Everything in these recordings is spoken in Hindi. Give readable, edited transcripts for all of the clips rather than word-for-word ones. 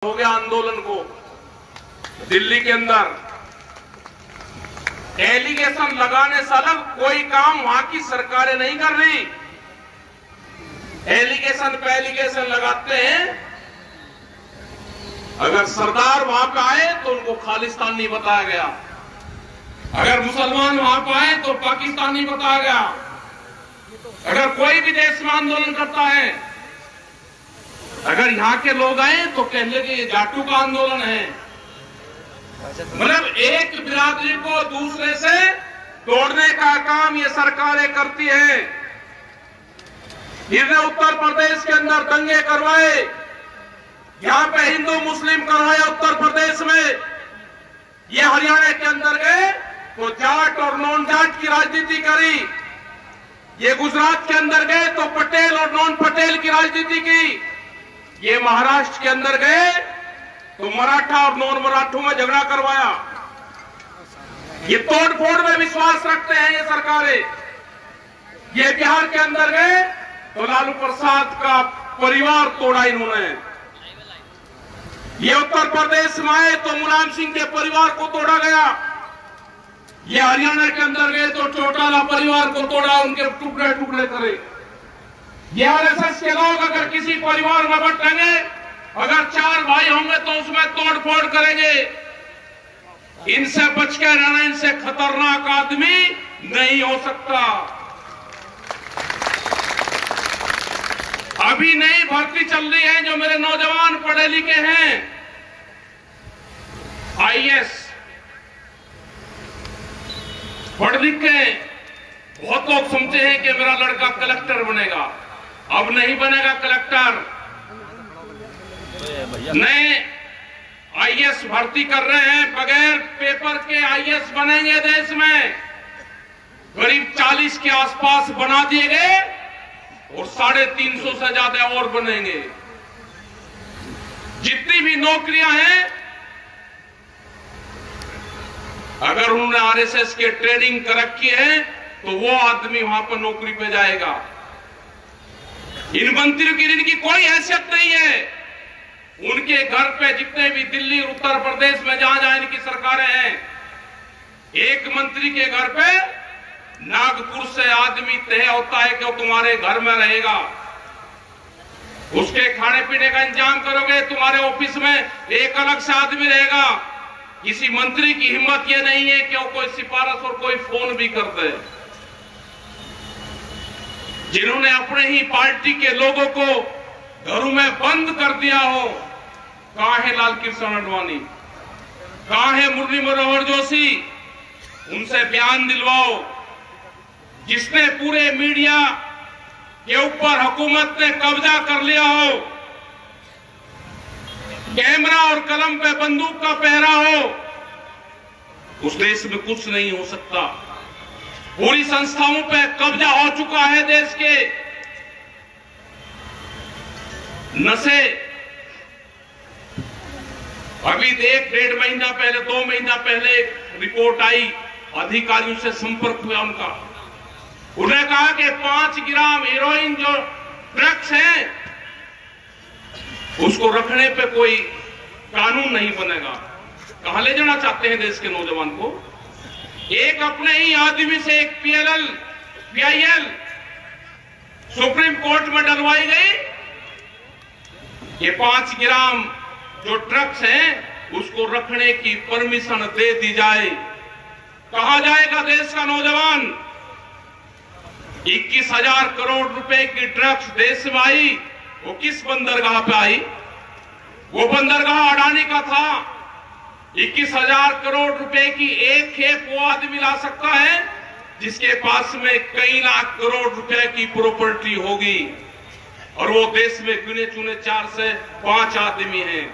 हो गया आंदोलन को दिल्ली के अंदर एलिगेशन लगाने से अलग कोई काम वहां की सरकारें नहीं कर रही। एलिगेशन पे एलिगेशन लगाते हैं। अगर सरदार वहां पे आए तो उनको खालिस्तानी बताया गया, अगर मुसलमान वहां पे आए तो पाकिस्तानी बताया गया। अगर कोई भी देश में आंदोलन करता है, अगर यहां के लोग आए तो कह लगे ये जाटू का आंदोलन है। मतलब एक बिरादरी को दूसरे से तोड़ने का काम ये सरकारें करती है। इन्होंने उत्तर प्रदेश के अंदर दंगे करवाए, यहां पे हिंदू मुस्लिम करवाए उत्तर प्रदेश में। ये हरियाणा के अंदर गए तो जाट और नॉन जाट की राजनीति करी। ये गुजरात के अंदर गए तो पटेल और नॉन पटेल की राजनीति की। ये महाराष्ट्र के अंदर गए तो मराठा और नॉन मराठों में झगड़ा करवाया। ये तोड़ फोड़ में विश्वास रखते हैं ये सरकारें। ये बिहार के अंदर गए तो लालू प्रसाद का परिवार तोड़ा इन्होंने। ये उत्तर प्रदेश में आए तो मुलायम सिंह के परिवार को तोड़ा गया। ये हरियाणा के अंदर गए तो चौटाला परिवार को तोड़ा, उनके टुकड़े टुकड़े करे। ये आरएसएस के लोग अगर किसी परिवार में बटेंगे, अगर 4 भाई होंगे तो उसमें तोड़ फोड़ करेंगे। इनसे बच के रहना, इनसे खतरनाक आदमी नहीं हो सकता। अभी नई भर्ती चल रही है, जो मेरे नौजवान पढ़े लिखे हैं, आईएएस पढ़ लिख के बहुत लोग समझते हैं कि मेरा लड़का कलेक्टर बनेगा। अब नहीं बनेगा कलेक्टर। नए आईएएस भर्ती कर रहे हैं, बगैर पेपर के आईएएस बनेंगे देश में। करीब 40 के आसपास बना दिए गए और 350 से ज्यादा और बनेंगे। जितनी भी नौकरियां हैं, अगर उन्होंने आरएसएस के ट्रेनिंग कर रखी है तो वो आदमी वहां पर नौकरी पे जाएगा। इन मंत्रियों की इनकी कोई हैसियत नहीं है। उनके घर पे जितने भी दिल्ली उत्तर प्रदेश में जहां जहां इनकी सरकारें हैं, एक मंत्री के घर पे नागपुर से आदमी तय होता है कि वो तुम्हारे घर में रहेगा। उसके खाने पीने का इंतजाम करोगे, तुम्हारे ऑफिस में एक अलग से आदमी रहेगा। किसी मंत्री की हिम्मत ये नहीं है कि वो कोई सिफारिश और कोई फोन भी कर दे। जिन्होंने अपने ही पार्टी के लोगों को घरों में बंद कर दिया हो, कहां है लाल कृष्ण आडवाणी, कहां है मुरली मनोहर जोशी? उनसे बयान दिलवाओ। जिसने पूरे मीडिया के ऊपर हुकूमत ने कब्जा कर लिया हो, कैमरा और कलम पे बंदूक का पहरा हो, उस देश में कुछ नहीं हो सकता। पूरी संस्थाओं पे कब्जा हो चुका है देश के। नशे अभी 1-1.5 महीना पहले, 2 महीना पहले एक रिपोर्ट आई, अधिकारियों से संपर्क हुआ उनका। उन्होंने कहा कि 5 ग्राम हेरोइन जो ड्रग्स है, उसको रखने पे कोई कानून नहीं बनेगा। कहां ले जाना चाहते हैं देश के नौजवान को? एक अपने ही आदमी से एक पीआईएल सुप्रीम कोर्ट में डलवाई गई। ये 5 ग्राम जो ड्रग्स हैं, उसको रखने की परमिशन दे दी जाए। कहां जाएगा देश का नौजवान? 21,000 करोड़ रुपए की ड्रग्स देश में आई, वो किस बंदरगाह पे आई? वो बंदरगाह अडानी का था। 21,000 करोड़ रुपए की एक खेप वो आदमी ला सकता है जिसके पास में कई लाख करोड़ रुपए की प्रॉपर्टी होगी, और वो देश में गिने चुने 4 से 5 आदमी हैं।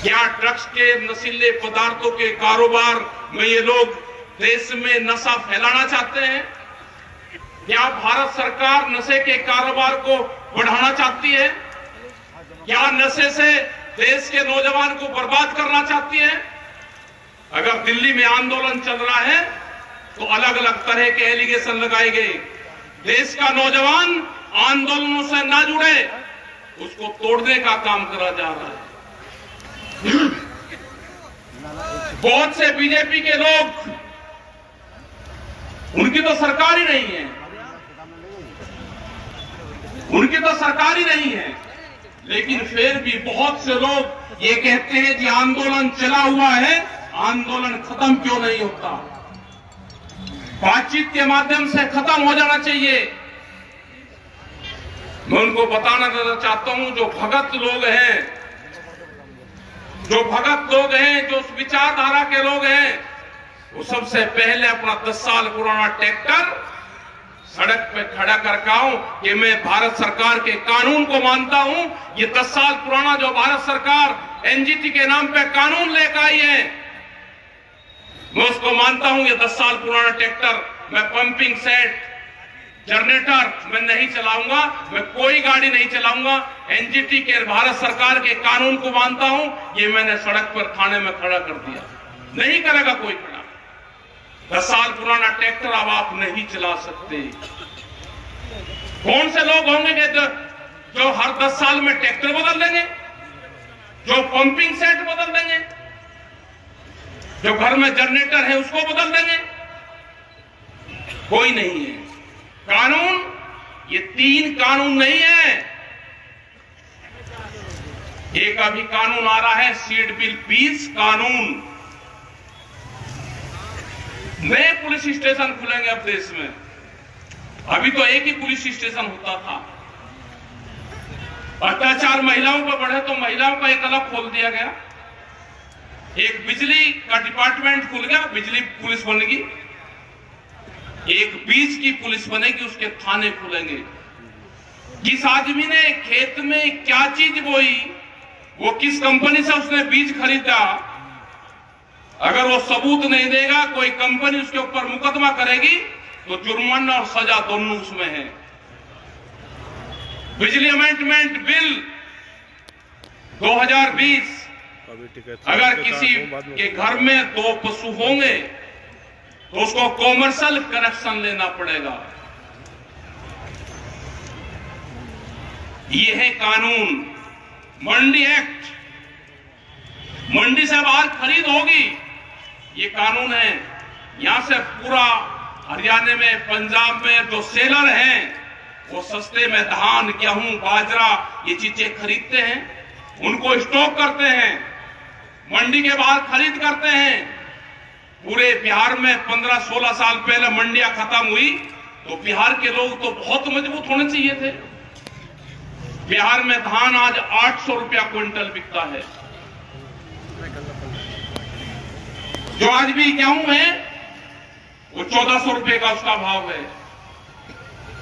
क्या ड्रग्स के नशीले पदार्थों के कारोबार में ये लोग देश में नशा फैलाना चाहते हैं? क्या भारत सरकार नशे के कारोबार को बढ़ाना चाहती है? क्या नशे से देश के नौजवान को बर्बाद करना चाहती है? अगर दिल्ली में आंदोलन चल रहा है तो अलग अलग तरह के एलिगेशन लगाए गए। देश का नौजवान आंदोलनों से ना जुड़े, उसको तोड़ने का काम करा जा रहा है। बहुत से बीजेपी के लोग, उनकी तो सरकार ही नहीं है, उनकी तो सरकार ही नहीं है, लेकिन फिर भी बहुत से लोग ये कहते हैं कि आंदोलन चला हुआ है, आंदोलन खत्म क्यों नहीं होता? बातचीत के माध्यम से खत्म हो जाना चाहिए। मैं उनको बताना चाहता हूं, जो भगत लोग हैं, जो उस विचारधारा के लोग हैं, वो सबसे पहले अपना 10 साल पुराना ट्रैक्टर सड़क पे खड़ा करके आऊं कि मैं भारत सरकार के कानून को मानता हूं। ये 10 साल पुराना जो भारत सरकार एनजीटी के नाम पे कानून लेकर आई है, मैं उसको मानता हूं। ये 10 साल पुराना ट्रैक्टर मैं पंपिंग सेट, जनरेटर मैं नहीं चलाऊंगा, मैं कोई गाड़ी नहीं चलाऊंगा। एनजीटी के भारत सरकार के कानून को मानता हूं। ये मैंने सड़क पर थाने में खड़ा कर दिया, नहीं करेगा कोई खड़ा। 10 साल पुराना ट्रैक्टर अब आप नहीं चला सकते। कौन से लोग होंगे कि जो हर 10 साल में ट्रैक्टर बदल देंगे, जो पंपिंग सेट बदल देंगे, जो घर में जनरेटर है उसको बदल देंगे? कोई नहीं है। कानून, ये 3 कानून नहीं है। एक अभी कानून आ रहा है सीड बिल 20 कानून। नए पुलिस स्टेशन खुलेंगे अब देश में। अभी तो एक ही पुलिस स्टेशन होता था। अत्याचार महिलाओं पर बढ़े तो महिलाओं का एक अलग खोल दिया गया। एक बिजली का डिपार्टमेंट खुल गया, बिजली पुलिस बनेगी। एक बीच की पुलिस बनेगी, उसके थाने खुलेंगे। जिस आदमी ने खेत में क्या चीज बोई, वो किस कंपनी से उसने बीज खरीदा, अगर वो सबूत नहीं देगा, कोई कंपनी उसके ऊपर मुकदमा करेगी तो जुर्माना और सजा दोनों उसमें है। बिजली अमेंडमेंट बिल 2020, अगर किसी के घर में 2 पशु होंगे तो उसको कॉमर्शियल कनेक्शन लेना पड़ेगा। ये है कानून। मंडी एक्ट, मंडी से बाहर खरीद होगी, ये कानून है। यहां से पूरा हरियाणा में, पंजाब में जो सेलर हैं, वो सस्ते में धान, गेहूं, बाजरा ये चीजें खरीदते हैं, उनको स्टॉक करते हैं, मंडी के बाहर खरीद करते हैं। पूरे बिहार में 15-16 साल पहले मंडियां खत्म हुई तो बिहार के लोग तो बहुत मजबूत होने चाहिए थे। बिहार में धान आज 800 रुपया क्विंटल बिकता है। जो आज भी गेहूं है वो 1400 रुपए का उसका भाव है।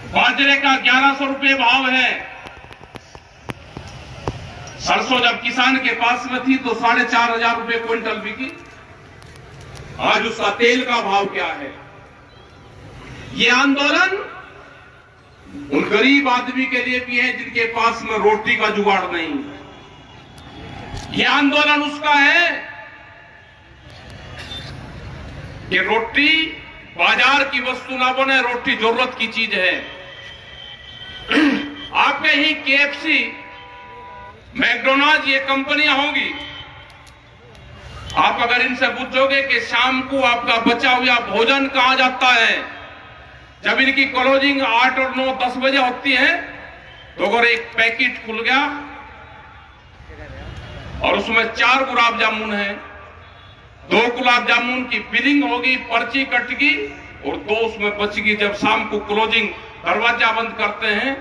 बाजरे का 1100 रुपए भाव है। सरसों जब किसान के पास में थी तो 4500 रुपए क्विंटल बिकी। आज उसका तेल का भाव क्या है? ये आंदोलन उन गरीब आदमी के लिए भी है जिनके पास में रोटी का जुगाड़ नहीं। ये आंदोलन उसका है कि रोटी बाजार की वस्तु ना बने, रोटी जरूरत की चीज है। आपके ही केएफसी, मैकडोनाल्ड ये कंपनियां होंगी। आप अगर इनसे पूछोगे कि शाम को आपका बचा हुआ भोजन कहां जाता है, जब इनकी क्लोजिंग 8 और 9, 10 बजे होती है, तो अगर एक पैकेट खुल गया और उसमें 4 गुलाब जामुन है, 2 गुलाब जामुन की बिलिंग होगी, पर्ची कटेगी और 2 उसमें बचेगी। जब शाम को क्लोजिंग दरवाजा बंद करते हैं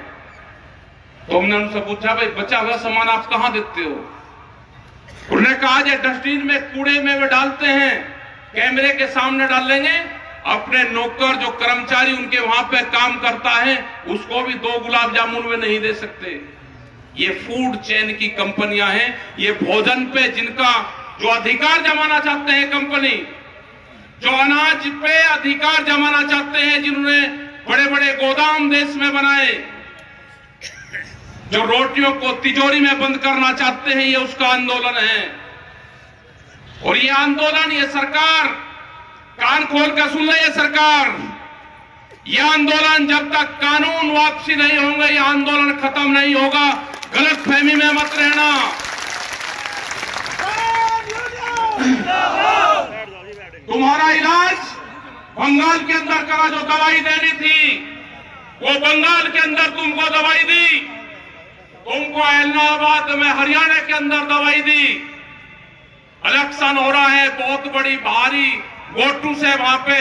तो हमने उनसे पूछा, भाई बचा हुआ सामान आप कहां देते हो? उन्होंने कहा ये डस्टबिन में, कूड़े में वे डालते हैं, कैमरे के सामने डालेंगे। अपने नौकर जो कर्मचारी उनके वहां पे काम करता है उसको भी 2 गुलाब जामुन वे नहीं दे सकते। ये फूड चेन की कंपनियां हैं। ये भोजन पे जिनका जो अधिकार जमाना चाहते हैं कंपनी, जो अनाज पे अधिकार जमाना चाहते हैं, जिन्होंने बड़े बड़े गोदाम देश में बनाए, जो रोटियों को तिजोरी में बंद करना चाहते हैं, ये उसका आंदोलन है। और ये आंदोलन, ये सरकार कान खोल कर सुन ले, ये सरकार, ये आंदोलन जब तक कानून वापसी नहीं होंगे, ये आंदोलन खत्म नहीं होगा। गलतफहमी में मत रहना। तुम्हारा इलाज बंगाल के अंदर करा, जो दवाई देनी थी वो बंगाल के अंदर तुमको दवाई दी, तुमको इलाहाबाद में हरियाणा के अंदर दवाई दी। इलेक्शन हो रहा है, बहुत बड़ी भारी वोटों से वहां पे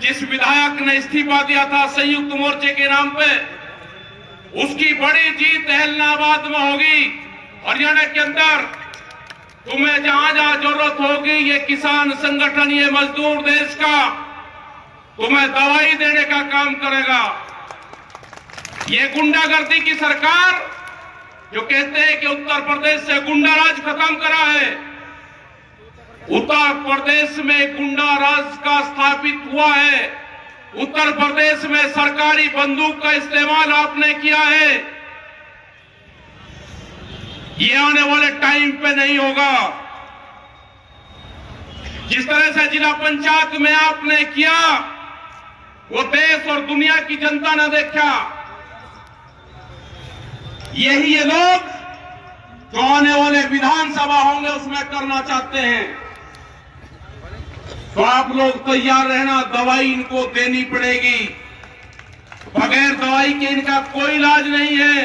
जिस विधायक ने इस्तीफा दिया था संयुक्त मोर्चे के नाम पे, उसकी बड़ी जीत इलाहाबाद में होगी। हरियाणा के अंदर तुम्हें जहां जहां जरूरत होगी, ये किसान संगठन, ये मजदूर देश का तुम्हें दवाई देने का काम करेगा। ये गुंडागर्दी की सरकार जो कहते हैं कि उत्तर प्रदेश से गुंडाराज खत्म करा है, उत्तर प्रदेश में गुंडा राज का स्थापित हुआ है। उत्तर प्रदेश में सरकारी बंदूक का इस्तेमाल आपने किया है। ये आने वाले टाइम पे नहीं होगा। जिस तरह से जिला पंचायत में आपने किया, वो देश और दुनिया की जनता ने देखा। यही ये लोग जो आने वाले विधानसभा होंगे उसमें करना चाहते हैं। तो आप लोग तैयार रहना, दवाई इनको देनी पड़ेगी। बगैर दवाई के इनका कोई इलाज नहीं है।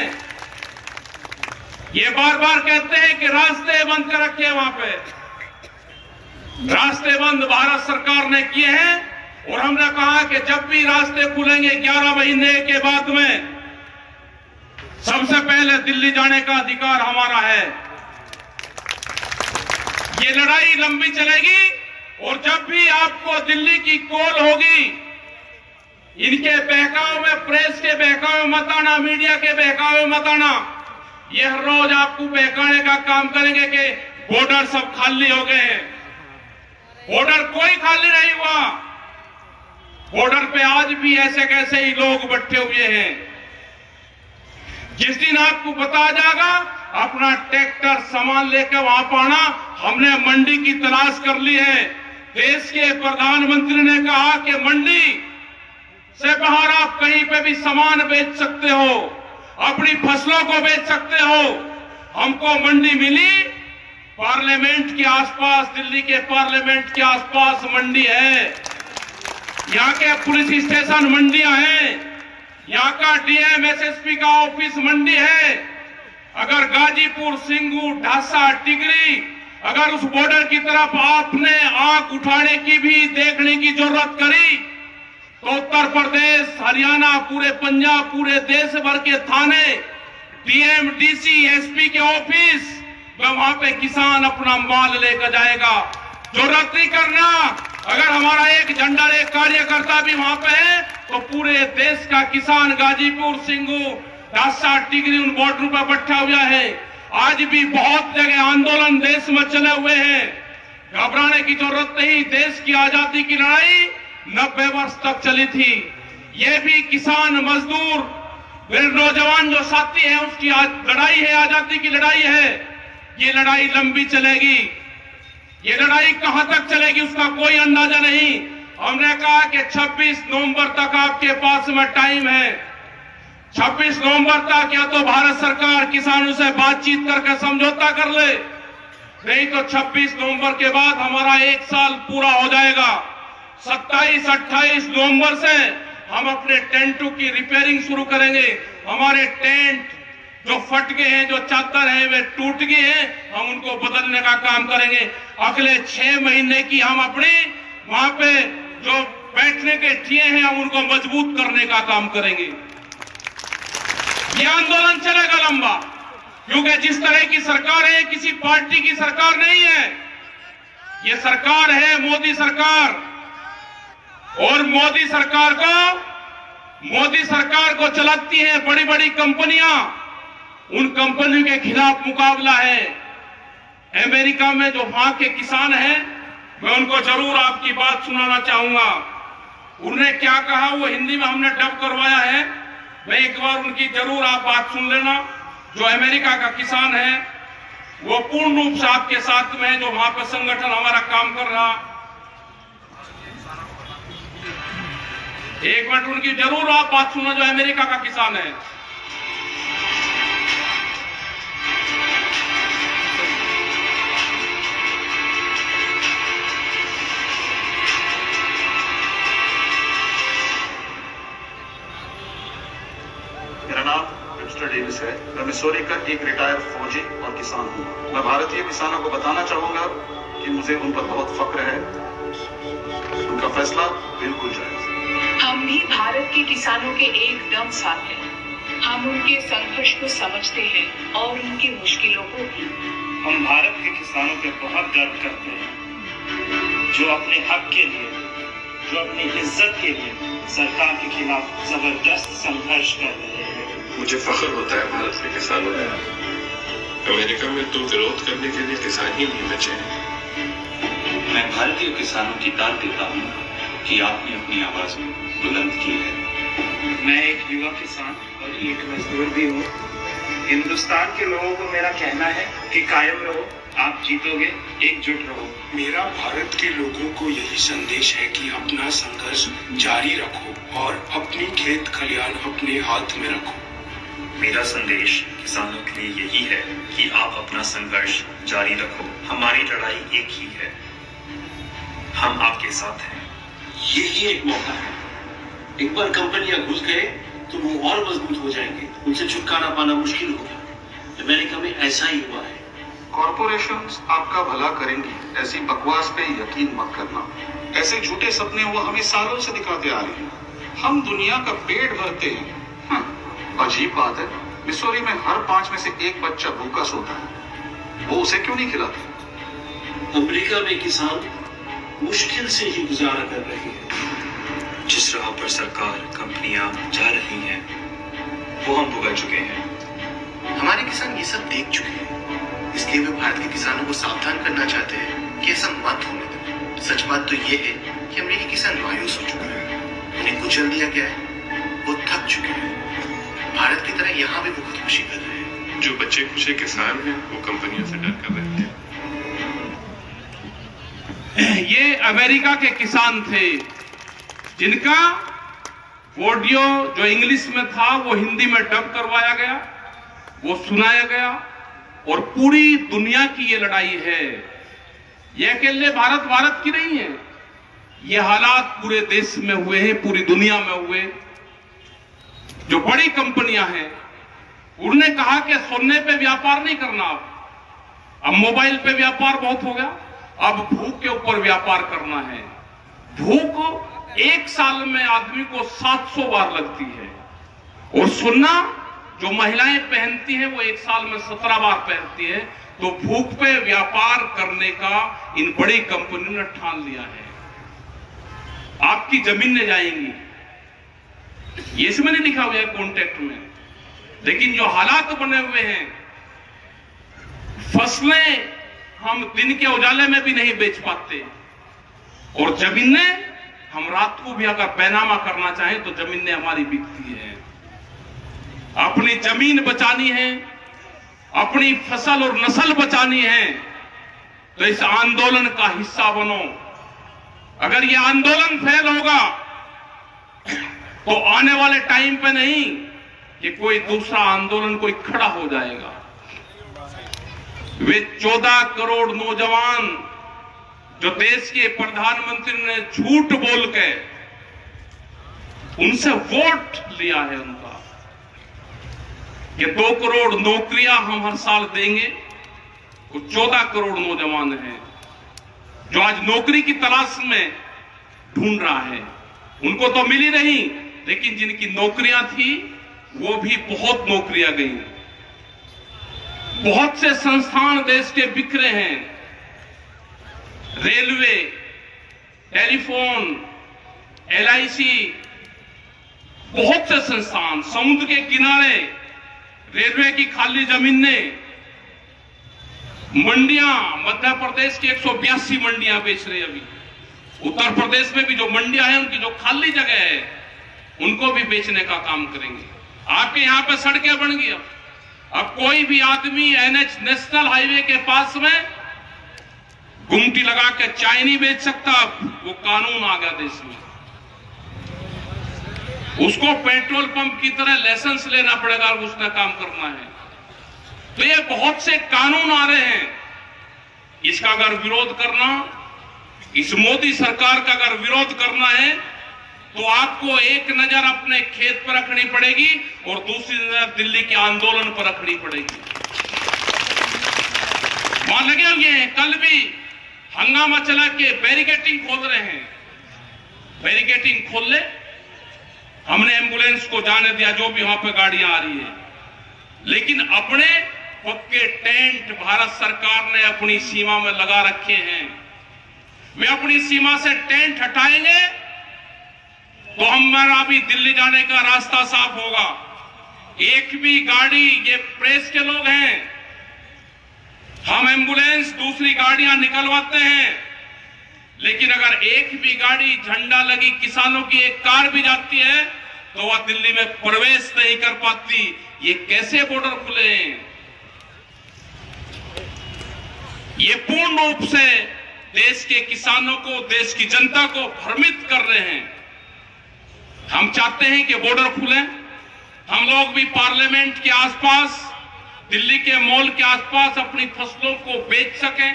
ये बार बार कहते हैं कि रास्ते बंद कर रखे हैं, वहां पे रास्ते बंद भारत सरकार ने किए हैं। और हमने कहा कि जब भी रास्ते खुलेंगे 11 महीने के बाद में, सबसे पहले दिल्ली जाने का अधिकार हमारा है। ये लड़ाई लंबी चलेगी और जब भी आपको दिल्ली की कॉल होगी, इनके बहकाव में, प्रेस के बहकाव में मत आना, मीडिया के बहकाव में मत आना। ये हर रोज आपको बहकाने का काम करेंगे कि बॉर्डर सब खाली हो गए हैं। बॉर्डर कोई खाली नहीं हुआ। बॉर्डर पे आज भी ऐसे कैसे ही लोग बैठे हुए हैं। जिस दिन आपको बता जाएगा, अपना ट्रैक्टर सामान लेकर वहां पाना। हमने मंडी की तलाश कर ली है। देश के प्रधानमंत्री ने कहा कि मंडी से बाहर आप कहीं पे भी सामान बेच सकते हो, अपनी फसलों को बेच सकते हो। हमको मंडी मिली, पार्लियामेंट के आसपास, दिल्ली के पार्लियामेंट के आसपास मंडी है। यहाँ के पुलिस स्टेशन मंडियां हैं, यहाँ का डीएम एसएसपी का ऑफिस मंडी है। अगर गाजीपुर, सिंगू, ढासा, टिगरी, अगर उस बॉर्डर की तरफ आपने आंख उठाने की भी, देखने की जरूरत करी, तो उत्तर प्रदेश, हरियाणा, पूरे पंजाब, पूरे देश भर के थाने, डीएम, डीसी, एसपी के ऑफिस में वहां पे किसान अपना माल लेकर जाएगा। जरूरत नहीं करना, अगर हमारा एक झंडा, एक कार्यकर्ता भी वहां पे है, तो पूरे देश का किसान गाजीपुर, सिंगू, ढासा, टिगरी उन बॉर्डर पर बैठा हुआ है। आज भी बहुत जगह आंदोलन देश में चले हुए हैं। घबराने की जरूरत नहीं। देश की आजादी की लड़ाई 90 वर्ष तक चली थी। ये भी किसान, मजदूर, मेरे नौजवान जो साथी हैं, उसकी लड़ाई है, आजादी की लड़ाई है। ये लड़ाई लंबी चलेगी। ये लड़ाई कहां तक चलेगी उसका कोई अंदाजा नहीं। हमने कहा कि 26 नवंबर तक आपके पास में टाइम है। 26 नवंबर तक या तो भारत सरकार किसानों से बातचीत करके समझौता कर ले, नहीं तो 26 नवंबर के बाद हमारा 1 साल पूरा हो जाएगा। 27-28 नवंबर से हम अपने टेंटों की रिपेयरिंग शुरू करेंगे। हमारे टेंट जो फट गए हैं, जो चादर है वे टूट गए हैं, हम उनको बदलने का काम करेंगे। अगले 6 महीने की हम अपनी वहां पे जो बैठने के ठिए हैं, हम उनको मजबूत करने का काम करेंगे। यह आंदोलन चलेगा लंबा, क्योंकि जिस तरह की सरकार है, किसी पार्टी की सरकार नहीं है। यह सरकार है मोदी सरकार, और मोदी सरकार को चलाती है बड़ी बड़ी कंपनियां। उन कंपनियों के खिलाफ मुकाबला है। अमेरिका में जो वहां के किसान हैं, मैं उनको जरूर आपकी बात सुनाना चाहूंगा। उन्होंने क्या कहा वो हिंदी में हमने डब करवाया है, मैं एक बार उनकी जरूर आप बात सुन लेना। जो अमेरिका का किसान है वो पूर्ण रूप से आपके साथ में है, जो वहां पर संगठन हमारा काम कर रहा। एक मिनट उनकी जरूर आप बात सुनो, जो अमेरिका का किसान है। मिसौरी का एक रिटायर्ड फौजी और किसान हूँ। मैं भारतीय किसानों को बताना चाहूंगा कि मुझे उन पर बहुत फक्र है। उनका फैसला बिल्कुल जायज है। हम भी भारत के किसानों के एकदम साथ हैं। हम उनके संघर्ष को समझते हैं और उनकी मुश्किलों को भी। हम भारत के किसानों पे बहुत गर्व करते हैं, जो अपने हक के लिए, जो अपनी इज्जत के लिए सरकार के खिलाफ जबरदस्त संघर्ष कर रहे हैं। मुझे फख्र होता है भारत के किसानों में। अमेरिका में तो विरोध करने के लिए किसान ही नहीं बचे हैं। मैं भारतीय किसानों की दाद देता हूँ कि आपने अपनी आवाज बुलंद की है। मैं एक युवा किसान और एक मजदूर भी हूँ। हिंदुस्तान के लोगों को मेरा कहना है कि कायम रहो, आप जीतोगे, एकजुट रहो। मेरा भारत के लोगों को यही संदेश है कि अपना संघर्ष जारी रखो और अपनी खेत खलियान अपने हाथ में रखो। मेरा संदेश किसानों के लिए यही है कि आप अपना संघर्ष जारी रखो। हमारी लड़ाई एक ही है, हम आपके साथ हैं। यही एक मौका है। एक बार कंपनियां घुस गए तो वो और मजबूत हो जाएंगे, उनसे छुटकारा पाना मुश्किल होगा। अमेरिका में ऐसा ही हुआ है। कॉरपोरेशंस आपका भला करेंगी, ऐसी बकवास पे यकीन मत करना। ऐसे झूठे सपने वो हमें सालों से दिखाते आ रहे हैं। हम दुनिया का पेट भरते हैं। अजीब बात है, मिसौरी में हर 5 में से 1 बच्चा भूखा सोता है। वो उसे क्यों नहीं खिलाते? अमेरिका में किसान मुश्किल से ही गुजारा कर रहे हैं। जिस राह पर सरकार, कंपनियां जा रही हैं, वो हम भुगत चुके हैं। हमारे किसान ये सब देख चुके हैं, इसलिए वे भारत के किसानों को सावधान करना चाहते हैं कि ऐसा मत होने दें। सच बात तो ये है कि अमेरिकी किसान मायूस हो चुके हैं, उन्हें कुचल दिया गया है, वो थक चुके हैं। भारत की तरह यहाँ भी वो खुदकुशी कर रहे हैं। जो बच्चे खुशे किसान हैं वो कंपनियों से डर कर रहे थे। ये अमेरिका के किसान थे जिनका ऑडियो जो इंग्लिश में था वो हिंदी में डब करवाया गया, वो सुनाया गया और पूरी दुनिया की ये लड़ाई है। ये अकेले भारत की नहीं है, ये हालात पूरे देश में हुए हैं, पूरी दुनिया में हुए। जो बड़ी कंपनियां हैं उन्होंने कहा कि सोने पे व्यापार नहीं करना, अब मोबाइल पे व्यापार बहुत हो गया, अब भूख के ऊपर व्यापार करना है। भूख 1 साल में आदमी को 700 बार लगती है और सुनना जो महिलाएं पहनती हैं वो 1 साल में 17 बार पहनती है। तो भूख पे व्यापार करने का इन बड़ी कंपनियों ने ठान लिया है। आपकी जमीनें जाएंगी, ये इसमें नहीं लिखा हुआ है कॉन्ट्रैक्ट में, लेकिन जो हालात बने हुए हैं, फसलें हम दिन के उजाले में भी नहीं बेच पाते और जमीनें हम रात को भी अगर पैनामा करना चाहें तो जमीनें हमारी बिकती है। अपनी जमीन बचानी है, अपनी फसल और नस्ल बचानी है तो इस आंदोलन का हिस्सा बनो। अगर यह आंदोलन फेल होगा तो आने वाले टाइम पे नहीं कि कोई दूसरा आंदोलन कोई खड़ा हो जाएगा। वे 14 करोड़ नौजवान जो देश के प्रधानमंत्री ने झूठ बोल के उनसे वोट लिया है उनका कि 2 करोड़ नौकरियां हम हर साल देंगे, वो 14 करोड़ नौजवान हैं जो आज नौकरी की तलाश में ढूंढ रहा है। उनको तो मिली नहीं, लेकिन जिनकी नौकरियां थी वो भी बहुत नौकरियां गई। बहुत से संस्थान देश के बिखरे हैं, रेलवे, टेलीफोन, LIC, बहुत से संस्थान, समुद्र के किनारे रेलवे की खाली जमीनें, मंडियां, मध्य प्रदेश की 182 मंडियां बेच रही अभी। उत्तर प्रदेश में भी जो मंडियां हैं उनकी जो खाली जगह है उनको भी बेचने का काम करेंगे। आपके यहां पे सड़कें बन गई, अब कोई भी आदमी NH नेशनल हाईवे के पास में गुमटी लगा के चाय नहीं बेच सकता। वो कानून आ गया देश में, उसको पेट्रोल पंप की तरह लाइसेंस लेना पड़ेगा और उसने काम करना है। तो ये बहुत से कानून आ रहे हैं, इसका अगर विरोध करना, इस मोदी सरकार का अगर विरोध करना है तो आपको एक नजर अपने खेत पर रखनी पड़ेगी और दूसरी नजर दिल्ली के आंदोलन पर रखनी पड़ेगी। वहां लगे हुए हैं, कल भी हंगामा चला के बैरिकेटिंग खोल रहे हैं। बैरिकेटिंग खोल ले, हमने एम्बुलेंस को जाने दिया, जो भी वहां पे गाड़ियां आ रही है, लेकिन अपने पक्के टेंट भारत सरकार ने अपनी सीमा में लगा रखे हैं। वे अपनी सीमा से टेंट हटाएंगे तो हमारा भी दिल्ली जाने का रास्ता साफ होगा। एक भी गाड़ी, ये प्रेस के लोग हैं, हम एम्बुलेंस दूसरी गाड़ियां निकलवाते हैं, लेकिन अगर एक भी गाड़ी झंडा लगी किसानों की एक कार भी जाती है तो वह दिल्ली में प्रवेश नहीं कर पाती। ये कैसे बॉर्डर खुले हैं? ये पूर्ण रूप से देश के किसानों को, देश की जनता को भ्रमित कर रहे हैं। हम चाहते हैं कि बॉर्डर खुले, हम लोग भी पार्लियामेंट के आसपास, दिल्ली के मॉल के आसपास अपनी फसलों को बेच सकें,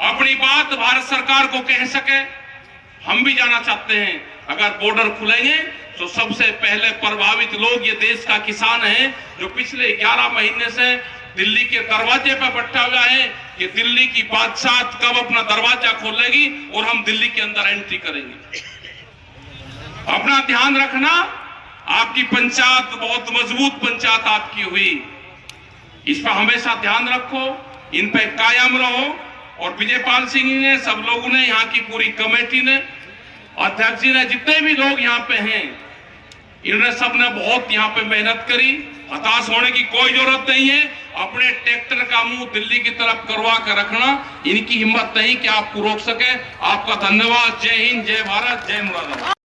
अपनी बात भारत सरकार को कह सके। हम भी जाना चाहते हैं। अगर बॉर्डर खुलेंगे तो सबसे पहले प्रभावित लोग ये देश का किसान है, जो पिछले 11 महीने से दिल्ली के दरवाजे पर बैठा हुआ है कि दिल्ली की बादशाह कब अपना दरवाजा खोलेगी और हम दिल्ली के अंदर एंट्री करेंगे। अपना ध्यान रखना, आपकी पंचायत बहुत मजबूत पंचायत आपकी हुई, इस पर हमेशा ध्यान रखो, इन पे कायम रहो। और विजयपाल सिंह ने, सब लोगों ने, यहाँ की पूरी कमेटी ने, अध्यक्ष जी ने, जितने भी लोग यहाँ पे हैं, इन्होंने सबने बहुत यहाँ पे मेहनत करी। हताश होने की कोई जरूरत नहीं है। अपने ट्रैक्टर का मुंह दिल्ली की तरफ करवा कर रखना, इनकी हिम्मत नहीं कि आपको रोक सके। आपका धन्यवाद। जय हिंद, जय भारत, जय मुरादाबाद।